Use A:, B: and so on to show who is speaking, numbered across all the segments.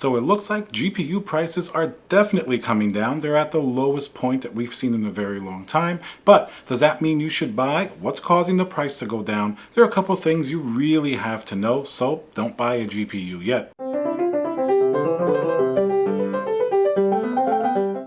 A: So it looks like GPU prices are definitely coming down. They're at the lowest point that we've seen in a very long time. But does that mean you should buy? What's causing the price to go down? There are a couple things you really have to know, so don't buy a GPU yet.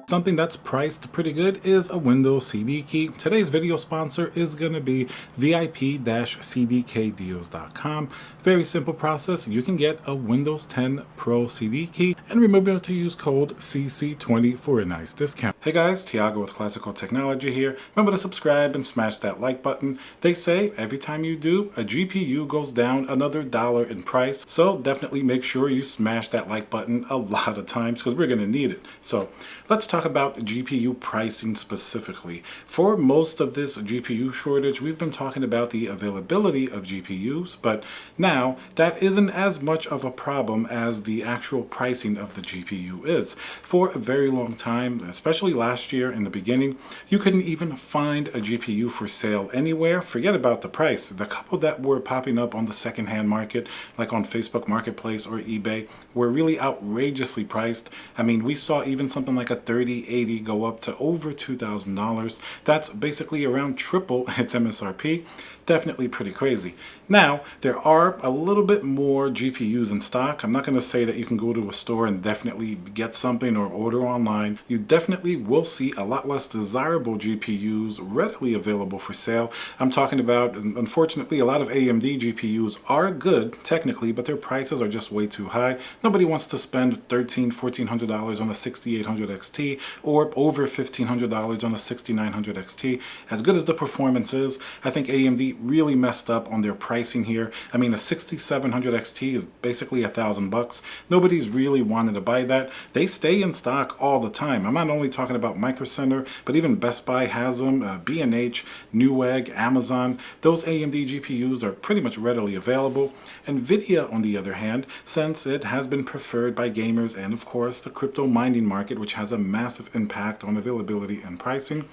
A: Something that's priced pretty good is a Windows CD key. Today's video sponsor is going to be VIP-CDKdeals.com. Very simple process. You can get a Windows 10 Pro CD key and remember to use code CC20 for a nice discount. Hey guys, Tiago with Classical Technology here. Remember to subscribe and smash that like button. They say every time you do, a GPU goes down another $1 in price. So definitely make sure you smash that like button a lot of times because we're going to need it. So let's talk about GPU pricing specifically. For most of this GPU shortage, we've been talking about the availability of GPUs, but now that isn't as much of a problem as the actual pricing of the GPU is. For a very long time, especially last year in the beginning, you couldn't even find a GPU for sale anywhere. Forget about the price. The couple that were popping up on the secondhand market, like on Facebook Marketplace or eBay, were really outrageously priced. I mean, we saw even something like a 3080 go up to over $2,000. That's basically around triple its MSRP. Definitely pretty crazy. Now, there are a little bit more GPUs in stock. I'm not going to say that you can go to a store and definitely get something or order online. You definitely will see a lot less desirable GPUs readily available for sale. I'm talking about, unfortunately, a lot of AMD GPUs are good technically, but their prices are just way too high. Nobody wants to spend $1,300, $1,400 on a 6800 XT or over $1,500 on a 6900 XT. As good as the performance is, I think AMD really messed up on their pricing here. I mean, a 6700 XT is basically $1,000. Nobody's really wanted to buy that. They stay in stock all the time. I'm not only talking about Micro Center, but even Best Buy has them, B&H, Newegg, Amazon. Those AMD GPUs are pretty much readily available. Nvidia, on the other hand, since it has been preferred by gamers and, of course, the crypto mining market, which has a massive impact on availability and pricing,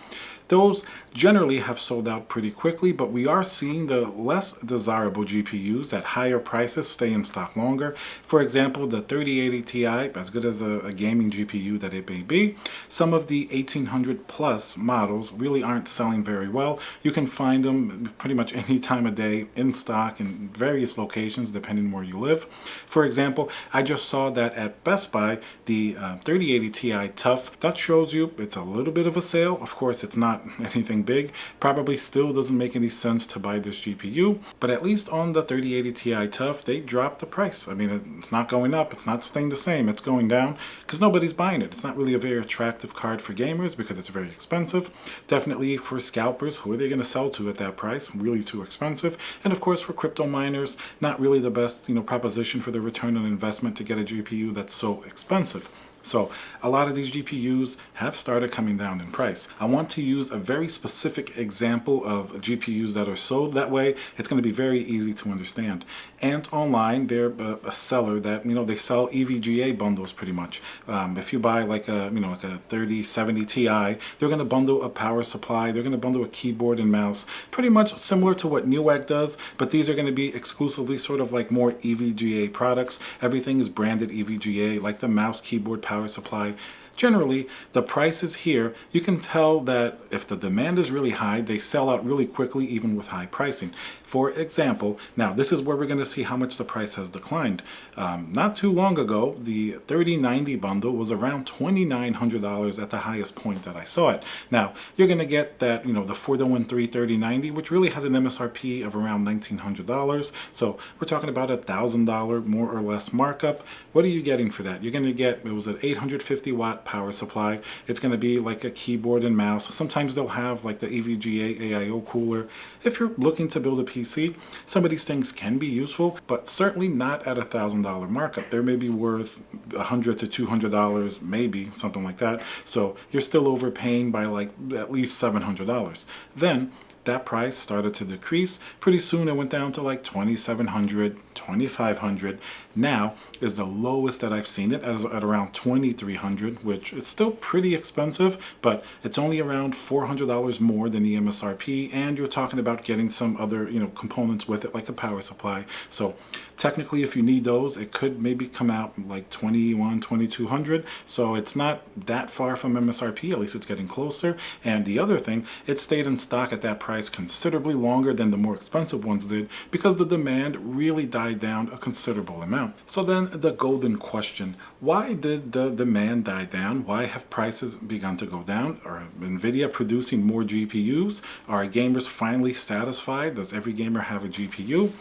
A: those generally have sold out pretty quickly, but we are seeing the less desirable GPUs at higher prices stay in stock longer. For example, the 3080 Ti, as good as a gaming GPU that it may be, some of the 1800 plus models really aren't selling very well. You can find them pretty much any time of day in stock in various locations depending where you live. For example, I just saw that at Best Buy, the 3080 Ti Tough, that shows you it's a little bit of a sale. Of course, it's not anything big. Probably still doesn't make any sense to buy this GPU, but at least on the 3080 Ti Tough, they dropped the price. I mean, it's not going up, it's not staying the same, it's going down because nobody's buying it. It's not really a very attractive card for gamers because it's very expensive. Definitely for scalpers, who are they going to sell to at that price? Really too expensive. And of course for crypto miners, not really the best, proposition for the return on investment to get a GPU that's so expensive. So a lot of these GPUs have started coming down in price. I want to use a very specific example of GPUs that are sold. That way it's going to be very easy to understand. Ant Online, they're a seller that, they sell EVGA bundles pretty much. If you buy like a 3070 Ti, they're going to bundle a power supply, they're going to bundle a keyboard and mouse, pretty much similar to what Newegg does, but these are going to be exclusively sort of like more EVGA products. Everything is branded EVGA, like the mouse, keyboard, power supply. Generally, the prices here, you can tell that if the demand is really high, they sell out really quickly even with high pricing. For example, now this is where we're going to see how much the price has declined. Not too long ago, the 3090 bundle was around $2,900 at the highest point that I saw it. Now, you're going to get that, the 4013 3090, which really has an MSRP of around $1,900. So we're talking about $1,000 more or less markup. What are you getting for that? You're going to get, it was an 850 watt power supply. It's going to be like a keyboard and mouse. Sometimes they'll have like the EVGA AIO cooler. If you're looking to build a PC, some of these things can be useful, but certainly not at $1,000 markup. They may be worth $100 to $200, maybe something like that. So you're still overpaying by like at least $700. Then that price started to decrease. Pretty soon it went down to like $2,700, $2,500. Now is the lowest that I've seen it at around $2,300, which is still pretty expensive, but it's only around $400 more than the MSRP, and you're talking about getting some other components with it, like a power supply. So technically, if you need those, it could maybe come out like $2,100, $2,200. So it's not that far from MSRP. At least it's getting closer. And the other thing, it stayed in stock at that price considerably longer than the more expensive ones did, because the demand really died down a considerable amount. So then the golden question: why did the demand die down? Why have prices begun to go down? Are Nvidia producing more GPUs? Are gamers finally satisfied? Does every gamer have a GPU?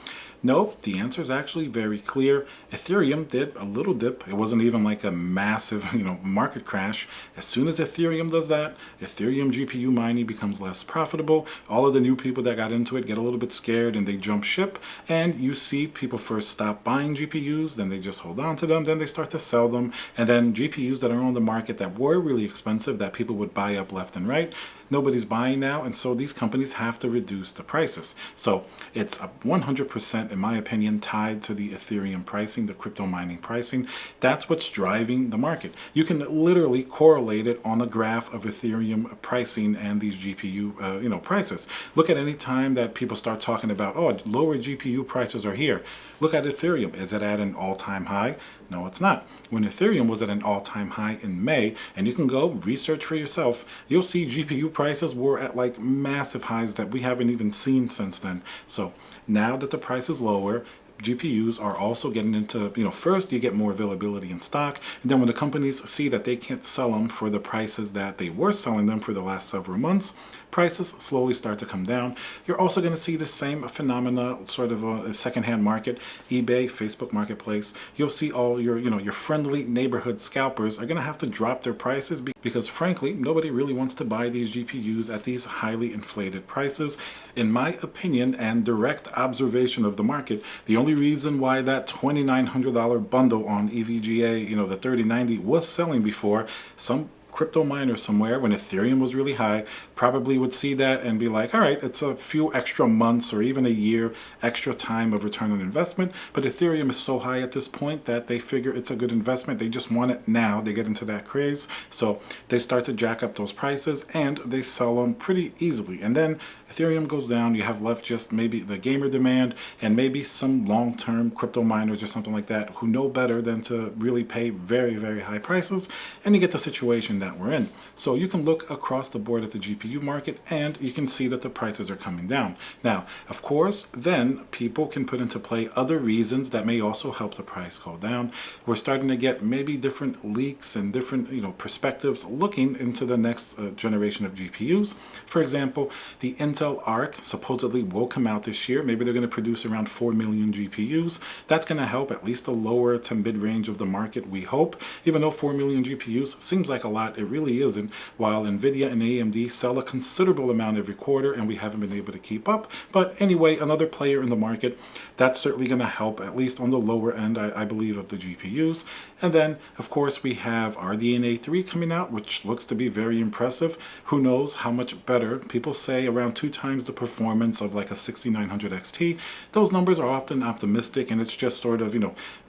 A: Nope, the answer is actually very clear. Ethereum did a little dip. It wasn't even like a massive, market crash. As soon as Ethereum does that, Ethereum GPU mining becomes less profitable. All of the new people that got into it get a little bit scared and they jump ship. And you see people first stop buying GPUs, then they just hold on to them, then they start to sell them. And then GPUs that are on the market that were really expensive, that people would buy up left and right, nobody's buying now, and so these companies have to reduce the prices. So it's 100%, in my opinion, tied to the Ethereum pricing, the crypto mining pricing. That's what's driving the market. You can literally correlate it on a graph of Ethereum pricing and these GPU prices. Look at any time that people start talking about, oh, lower GPU prices are here. Look at Ethereum. Is it at an all-time high? No, it's not. When Ethereum was at an all-time high in May, and you can go research for yourself, you'll see GPU prices were at like massive highs that we haven't even seen since then. So now that the price is lower, GPUs are also getting into, first you get more availability in stock, and then when the companies see that they can't sell them for the prices that they were selling them for the last several months, prices slowly start to come down. You're also going to see the same phenomena, sort of a secondhand market, eBay, Facebook Marketplace. You'll see all your friendly neighborhood scalpers are going to have to drop their prices because frankly, nobody really wants to buy these GPUs at these highly inflated prices. In my opinion and direct observation of the market, the only reason why that $2,900 bundle on EVGA, the 3090 was selling before, some crypto miner somewhere when Ethereum was really high probably would see that and be like, all right, it's a few extra months or even a year extra time of return on investment, but Ethereum is so high at this point that they figure it's a good investment. They just want it now. They get into that craze, so they start to jack up those prices and they sell them pretty easily. And then Ethereum goes down, you have left just maybe the gamer demand and maybe some long-term crypto miners or something like that who know better than to really pay very, very high prices, and you get the situation that we're in. So you can look across the board at the GPU market and you can see that the prices are coming down. Now, of course, then people can put into play other reasons that may also help the price go down. We're starting to get maybe different leaks and different perspectives looking into the next generation of GPUs. For example, the Intel Arc supposedly will come out this year. Maybe they're going to produce around 4 million GPUs. That's going to help at least the lower to mid-range of the market, we hope. Even though 4 million GPUs seems like a lot, it really isn't. While Nvidia and AMD sell a considerable amount every quarter and we haven't been able to keep up. But anyway, another player in the market, that's certainly going to help, at least on the lower end, I believe, of the GPUs. And then, of course, we have RDNA 3 coming out, which looks to be very impressive. Who knows how much better? People say around 2 times the performance of like a 6900 XT. Those numbers are often optimistic and it's just sort of,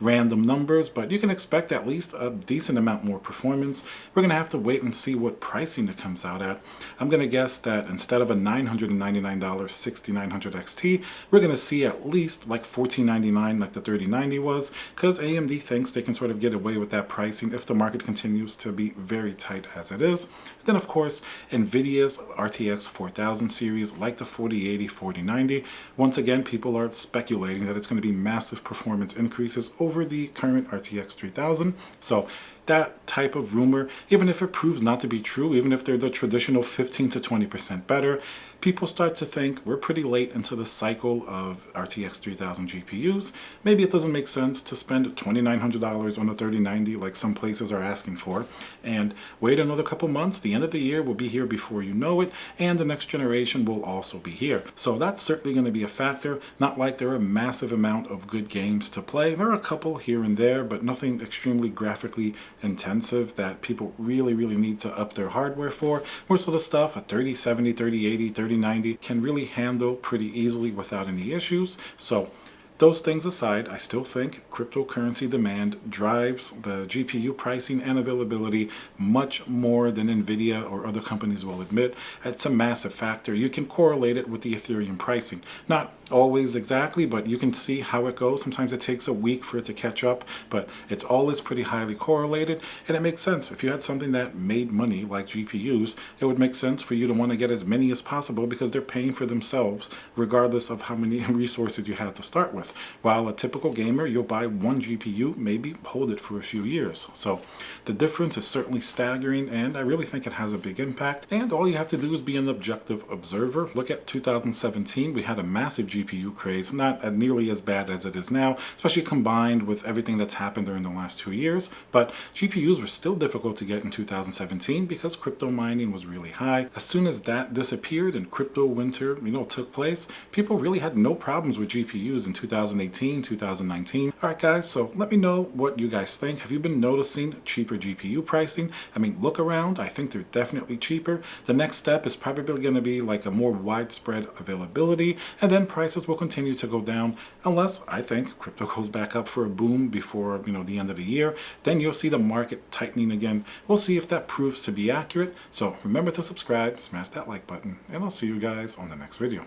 A: random numbers, but you can expect at least a decent amount more performance. We're going to have to wait and see what pricing it comes out at. I'm going to guess that instead of a $999 6900 XT, we're going to see at least like $1,499 like the 3090 was, because AMD thinks they can sort of get away with that pricing if the market continues to be very tight as it is. Then, of course, Nvidia's RTX 4000 series, like the 4080, 4090, once again, people are speculating that it's going to be massive performance increases over the current RTX 3000. So that type of rumor, even if it proves not to be true, even if they're the traditional 15 to 20% better, people start to think we're pretty late into the cycle of RTX 3000 GPUs. Maybe it doesn't make sense to spend $2,900 on a 3090 like some places are asking for, and wait another couple months. The end of the year will be here before you know it, and the next generation will also be here. So that's certainly going to be a factor. Not like there are a massive amount of good games to play. There are a couple here and there, but nothing extremely graphically intensive that people really need to up their hardware for. Most of the stuff, a 3070, 3080, 3090 can really handle pretty easily without any issues. So Those things aside, I still think cryptocurrency demand drives the GPU pricing and availability much more than Nvidia or other companies will admit. It's a massive factor. You can correlate it with the Ethereum pricing. Not always exactly, but you can see how it goes. Sometimes it takes a week for it to catch up, but it's always pretty highly correlated, and it makes sense. If you had something that made money like GPUs, it would make sense for you to want to get as many as possible because they're paying for themselves regardless of how many resources you have to start with. While a typical gamer, you'll buy one GPU, maybe hold it for a few years. So the difference is certainly staggering, and I really think it has a big impact. And all you have to do is be an objective observer. Look at 2017, we had a massive GPU craze, not nearly as bad as it is now, especially combined with everything that's happened during the last 2 years. But GPUs were still difficult to get in 2017 because crypto mining was really high. As soon as that disappeared and crypto winter, took place, people really had no problems with GPUs in 2018, 2019. All right, guys, so let me know what you guys think. Have you been noticing cheaper GPU pricing? I mean, look around. I think they're definitely cheaper. The next step is probably going to be like a more widespread availability, and then prices will continue to go down unless I think crypto goes back up for a boom before, the end of the year. Then you'll see the market tightening again. We'll see if that proves to be accurate. So remember to subscribe, smash that like button, and I'll see you guys on the next video.